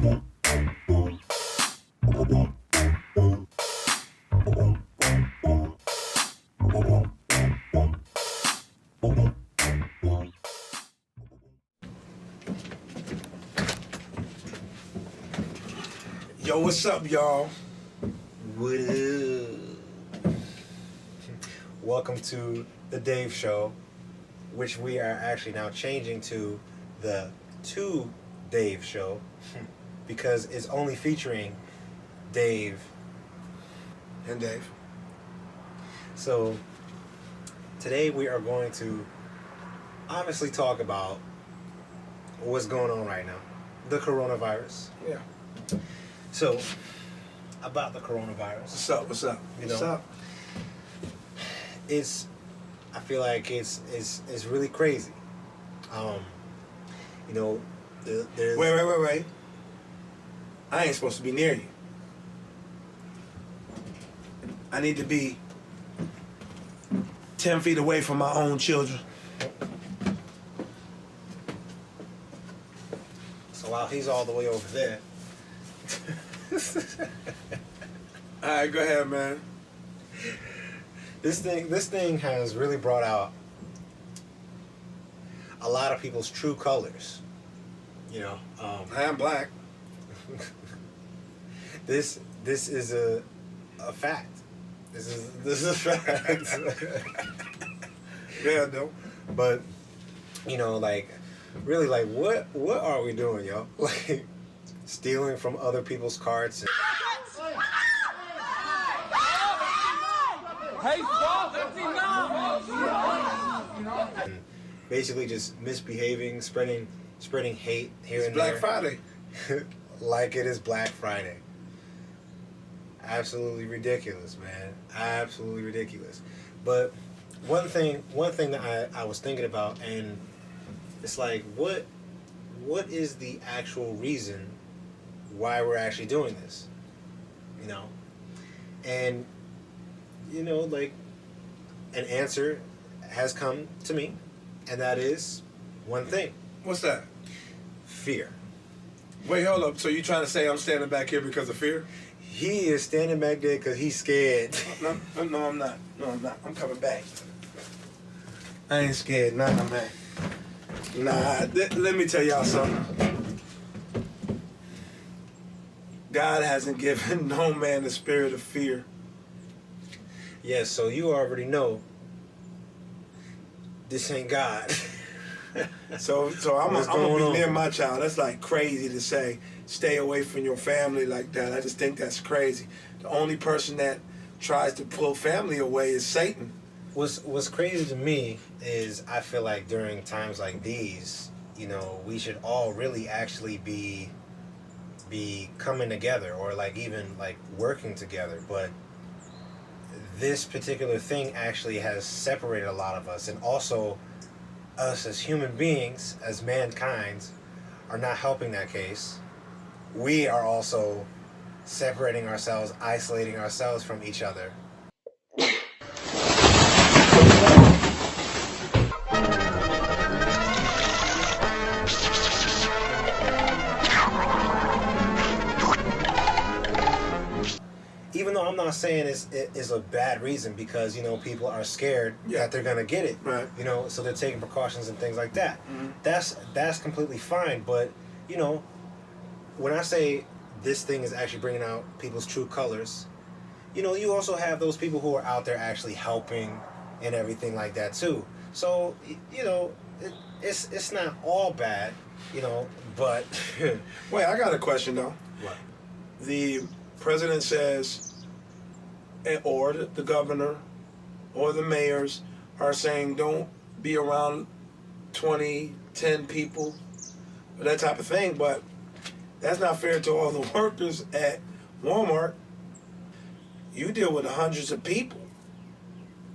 Yo, what's up, y'all? What up? Welcome to the Dave Show, which we are actually now changing to the To Dave Show because it's only featuring Dave. And Dave. So today we are going to obviously talk about what's going on right now, the coronavirus. Yeah. So, about the coronavirus. What's up? What's up? You What's know, up? I feel like it's really crazy. You know, there's... Wait. I ain't supposed to be near you. I need to be 10 feet away from my own children. So while he's all the way over there. Alright, go ahead, man. This thing has really brought out a lot of people's true colors. You know, I am black. this is a fact. This is a fact. Yeah, though. But you know, like, really, like, what are we doing, yo? Like, stealing from other people's carts. And basically just misbehaving, spreading hate here and Black there. Friday. Like it is Black Friday. Absolutely ridiculous, man. Absolutely ridiculous. But one thing that I was thinking about, and it's like, what is the actual reason why we're actually doing this? You know? And, you know, like, an answer has come to me, and that is one thing. What's that? Fear. Wait, hold up. So you trying to say I'm standing back here because of fear? He is standing back there because he's scared. No, I'm not. I'm coming back. I ain't scared. Nah, man. Nah, let me tell y'all something. God hasn't given no man the spirit of fear. Yes, so you already know this ain't God. So I'm What's gonna going be on? near my child. That's like crazy to say. Stay away from your family like that. I just think that's crazy. The only person that tries to pull family away is Satan. What's crazy to me is I feel like during times like these, you know, we should all really actually be coming together, or like even like working together. But this particular thing actually has separated a lot of us, and also us as human beings, as mankind, are not helping that case. We are also separating ourselves, isolating ourselves from each other. Even though I'm not saying it's a bad reason, because, you know, people are scared that they're gonna get it, Right. you know, so they're taking precautions and things like that. Mm-hmm. That's completely fine. But, you know, when I say this thing is actually bringing out people's true colors, you know, you also have those people who are out there actually helping and everything like that too. So, you know, it's not all bad, you know, but Wait, I got a question though. what? The president says, or the governor, or the mayors are saying don't be around 10 people, or that type of thing, but that's not fair to all the workers at Walmart. You deal with hundreds of people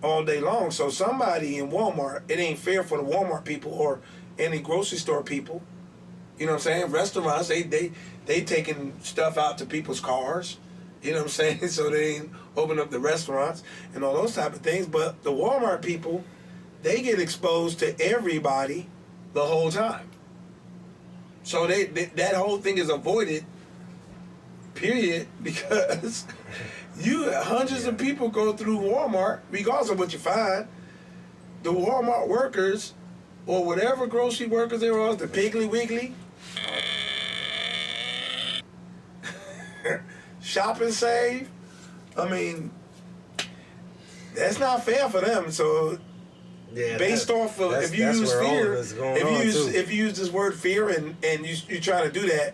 all day long, so somebody in Walmart, it ain't fair for the Walmart people or any grocery store people. You know what I'm saying? Restaurants, they taking stuff out to people's cars. You know what I'm saying? So they ain't open up the restaurants and all those type of things. But the Walmart people, they get exposed to everybody the whole time. So that whole thing is avoided period, because hundreds of people go through Walmart, regardless of what you find. The Walmart workers, or whatever grocery workers there are, the Piggly Wiggly, Shop and Save. I mean, that's not fair for them. So, Yeah, based off of if you use fear, if you use this word fear and you trying to do that,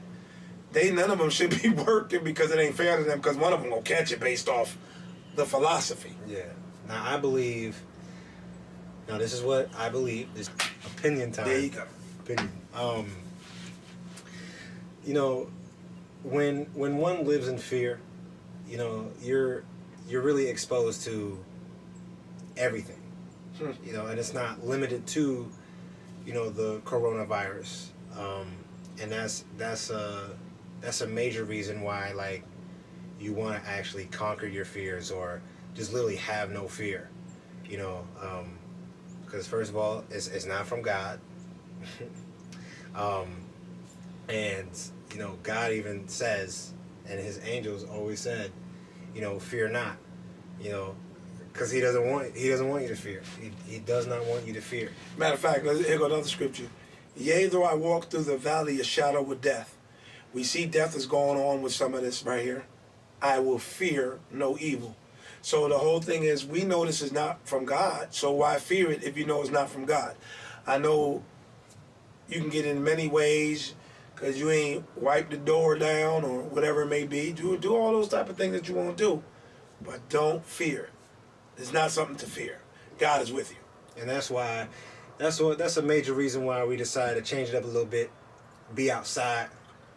none of them should be working because it ain't fair to them, because one of them gonna catch it based off the philosophy. Yeah. Now I believe. Now this is what I believe. This opinion time. There you go. Opinion. You know, when one lives in fear, you know, you're really exposed to everything. You know, and it's not limited to, you know, the coronavirus. And that's a major reason why, like, you want to actually conquer your fears, or just literally have no fear. You know, because first of all, it's not from God. And you know, God even says, and His angels always said, you know, fear not. You know, because He doesn't want you to fear. He does not want you to fear. Matter of fact, here go another scripture. Yea, though I walk through the valley of shadow of death. We see death is going on with some of this right here. I will fear no evil. So the whole thing is, we know this is not from God, so why fear it if you know it's not from God? I know you can get in many ways because you ain't wiped the door down or whatever it may be. Do all those type of things that you want to do, but don't fear. It's not something to fear. God is with you. And that's why, that's a major reason why we decided to change it up a little bit, be outside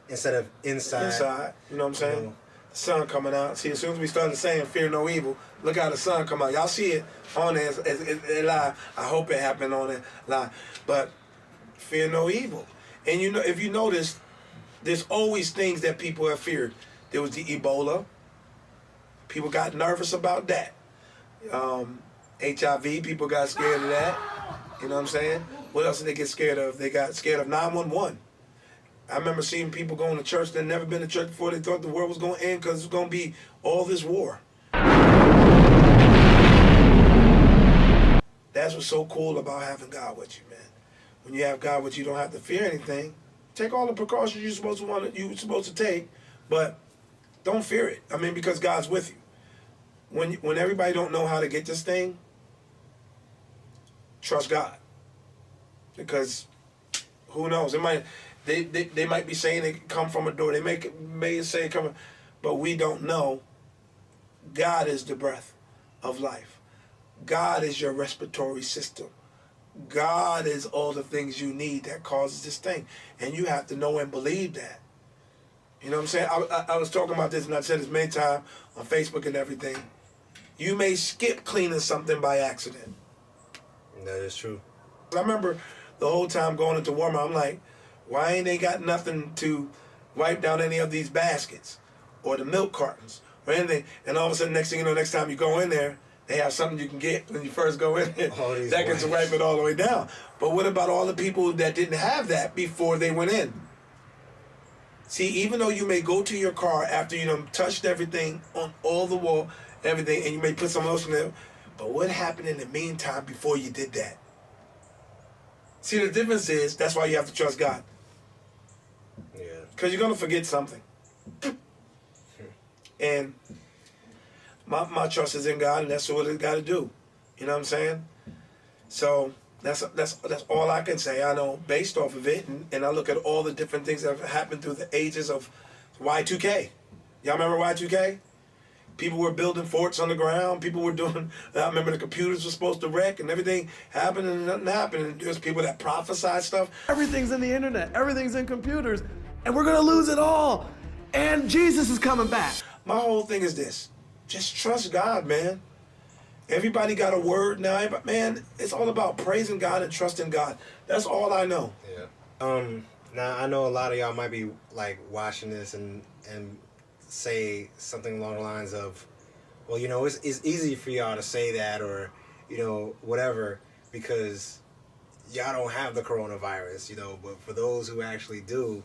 instead of inside. Inside, you know what I'm saying? You know. The sun coming out. See, as soon as we started saying fear no evil, look how the sun come out. Y'all see it on there it's live. I hope it happened on it live. But fear no evil. And you know, if you notice, there's always things that people have feared. There was the Ebola. People got nervous about that. HIV, people got scared of that. You know what I'm saying? What else did they get scared of? They got scared of 911. I remember seeing people going to church that had never been to church before. They thought the world was going to end because it was going to be all this war. That's what's so cool about having God with you, man. When you have God with you, you don't have to fear anything. Take all the precautions you're supposed to take, but don't fear it. I mean, because God's with you. When everybody don't know how to get this thing, trust God. Because who knows? It might they might be saying it come from a door. They may say it come, but we don't know. God is the breath of life. God is your respiratory system. God is all the things you need that causes this thing. And you have to know and believe that. You know what I'm saying? I was talking about this, and I've said this many times on Facebook and everything. You may skip cleaning something by accident. That is true. I remember the whole time going into Walmart, I'm like, why ain't they got nothing to wipe down any of these baskets or the milk cartons or anything? And all of a sudden, next thing you know, next time you go in there, they have something you can get when you first go in there that can wipe it all the way down. But what about all the people that didn't have that before they went in? See, even though you may go to your car after you done touched everything on all the wall, everything, and you may put some lotion there, but what happened in the meantime before you did that? See, the difference is, that's why you have to trust God. Yeah. Because you're going to forget something. And my trust is in God, and that's what it's got to do. You know what I'm saying? So that's all I can say. I know based off of it, and I look at all the different things that have happened through the ages of Y2K. Y'all remember Y2K? People were building forts on the ground. People were doing, I remember the computers were supposed to wreck and everything happened and nothing happened. And there's people that prophesied stuff. Everything's in the internet. Everything's in computers. And we're going to lose it all. And Jesus is coming back. My whole thing is this. Just trust God, man. Everybody got a word now. But man, it's all about praising God and trusting God. That's all I know. Yeah. Now I know a lot of y'all might be like watching this and say something along the lines of, well, you know, it's easy for y'all to say that, or, you know, whatever, because y'all don't have the coronavirus, you know, but for those who actually do,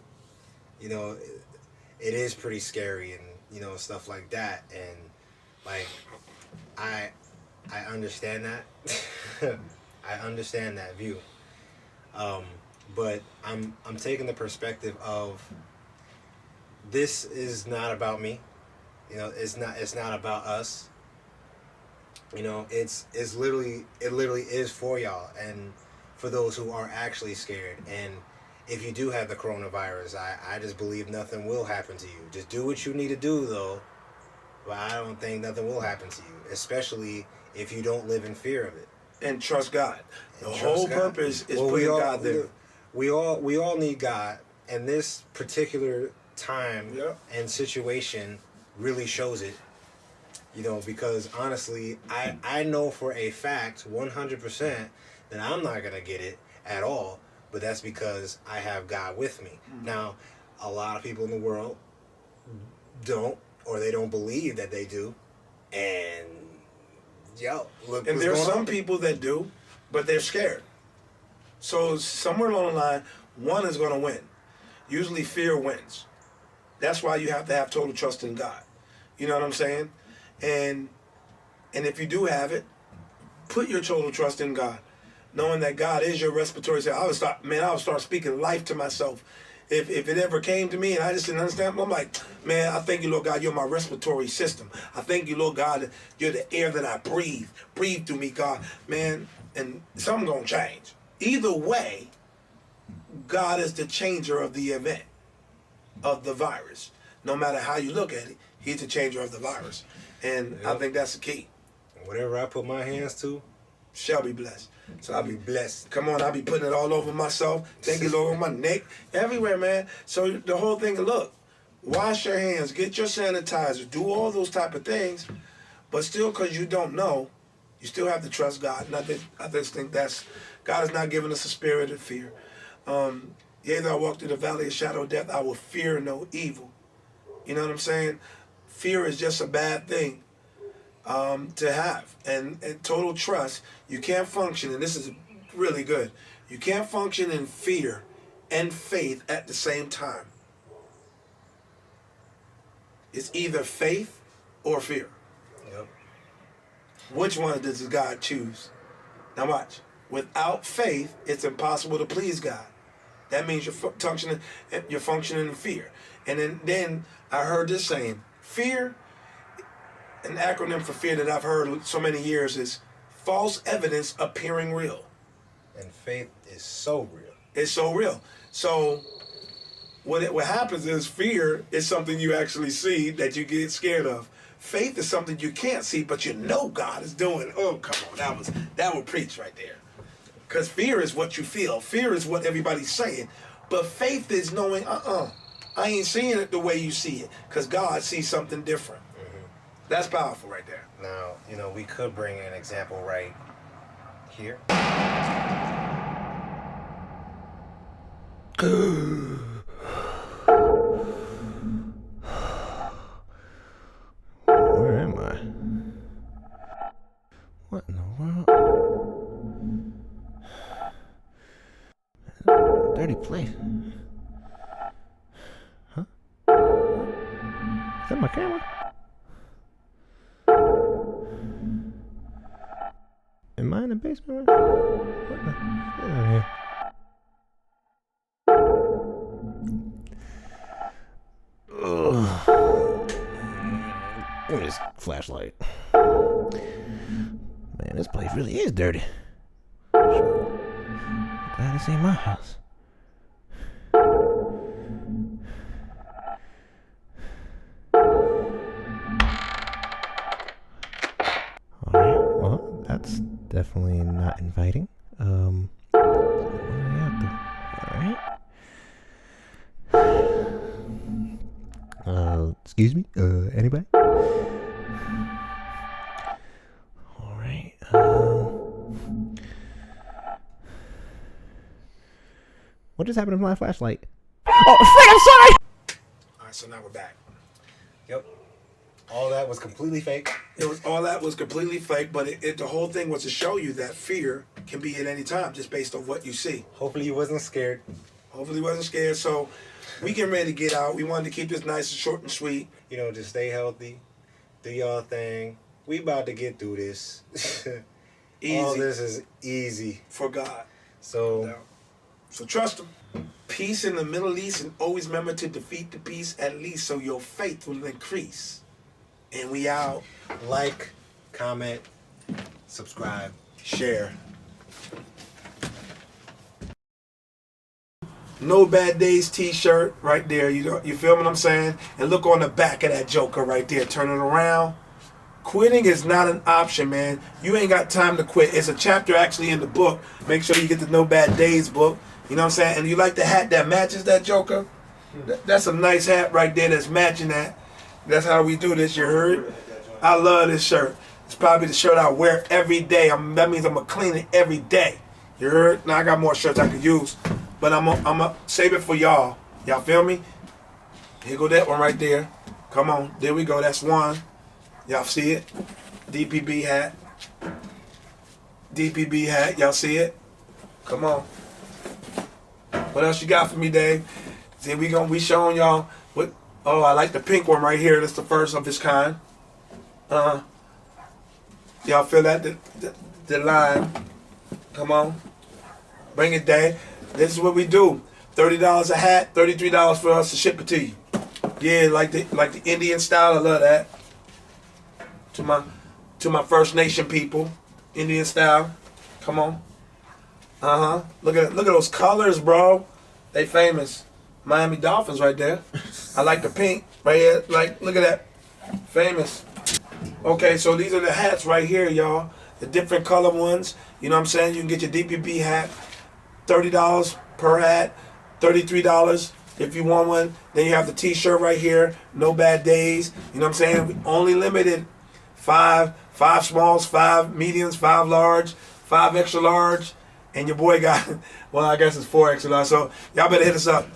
you know, it is pretty scary and stuff like that. And like I understand that. I understand that view. But I'm taking the perspective of this is not about me. It's not about us. It literally is for y'all and for those who are actually scared. And if you do have the coronavirus, I just believe nothing will happen to you. Just do what you need to do though. But I don't think nothing will happen to you, especially if you don't live in fear of it. And trust God. The And whole trust God. purpose is Well, putting God there. We all need God, and this particular time Yeah. and situation really shows it. Because honestly, I know for a fact 100% that I'm not gonna get it at all, but that's because I have God with me. Now, a lot of people in the world don't, or they don't believe that they do, and look. And what's there's going some on. people that do, but they're scared. So somewhere along the line, one is going to win. Usually fear wins. That's why you have to have total trust in God. You know what I'm saying? And if you do have it, put your total trust in God, knowing that God is your respiratory system. I would start speaking life to myself. If it ever came to me and I just didn't understand, I'm like, man, I thank you, Lord God, you're my respiratory system. I thank you, Lord God, that you're the air that I breathe. Breathe through me, God. Man, and something gonna change. Either way, God is the changer of the event, of the virus. No matter how you look at it, he's the changer of the virus. And I think that's the key. Whatever I put my hands to, Shall be blessed. So I'll be blessed. come on, I'll be putting it all over myself. Thank you, Lord, on my neck, everywhere, man. So the whole thing, look, wash your hands, get your sanitizer, do all those type of things. But still, because you don't know, you still have to trust God. And I just think that's, God has not given us a spirit of fear. Yea, though I walk through the valley of shadow of death, I will fear no evil. You know what I'm saying? Fear is just a bad thing to have. And total trust, you can't function, and this is really good, you can't function in fear and faith at the same time. It's either faith or fear. Yep. Which one does God choose? Now watch. Without faith, it's impossible to please God. That means you're functioning in fear. And then I heard this saying, fear, an acronym for fear that I've heard so many years is false evidence appearing real. And faith is so real. It's so real. So what happens is fear is something you actually see that you get scared of. Faith is something you can't see, but you know God is doing. Oh, come on. That would preach right there. Because fear is what you feel. Fear is what everybody's saying. But faith is knowing, I ain't seeing it the way you see it. Because God sees something different. That's powerful right there. Now, we could bring an example right here. Where am I? What in the world? Dirty place. Huh? Is that my camera? Am I in the basement? What the? Get out of here. Ugh. Give me this flashlight. Man, this place really is dirty. Sure. Glad this ain't my house. Alright, well, that's definitely not inviting. What do we have to? Alright. Excuse me? Anybody? Alright, what just happened to my flashlight? Oh, frick, I'm sorry! All right, so now we're back. Yep. All that was completely fake. All that was completely fake, but the whole thing was to show you that fear can be at any time just based on what you see. Hopefully you wasn't scared. Hopefully he wasn't scared. So we getting ready to get out. We wanted to keep this nice and short and sweet. You know, just stay healthy, do y'all thing. We about to get through this. Easy. All this is easy. For God. So So trust him. Peace in the Middle East, and always remember to defeat the peace at least so your faith will increase. And we out. like, comment, subscribe. Share. No Bad Days t-shirt right there. You feel what I'm saying? And look on the back of that joker right there. Turn it around. Quitting is not an option, man. You ain't got time to quit. It's a chapter actually in the book. Make sure you get the No Bad Days book. You know what I'm saying? And you like the hat that matches that joker? That's a nice hat right there that's matching that. That's how we do this, you heard? I love this shirt. It's probably the shirt I wear every day. That means I'm going to clean it every day. You heard? Now I got more shirts I could use. But I'm gonna save it for y'all. Y'all feel me? Here go that one right there. Come on. There we go. That's one. Y'all see it? DPB hat. DPB hat. Y'all see it? Come on. What else you got for me, Dave? See, we showing y'all what. Oh, I like the pink one right here. That's the first of its kind. Y'all feel that? The line. Come on. Bring it, Dave. This is what we do. $30 a hat, $33 for us to ship it to you. Yeah, like the Indian style. I love that. To my First Nation people, Indian style. Come on. Look at those colors, bro. They famous. Miami Dolphins right there. I like the pink right here. Like, look at that. Famous. Okay, so these are the hats right here, y'all. The different color ones. You know what I'm saying? You can get your DPB hat. $30 per hat. $33 if you want one. Then you have the t-shirt right here. No Bad Days. You know what I'm saying? We only limited 5 smalls, 5 mediums, 5 large, 5 extra large. And your boy got, well, I guess it's 4 extra large. So y'all better hit us up.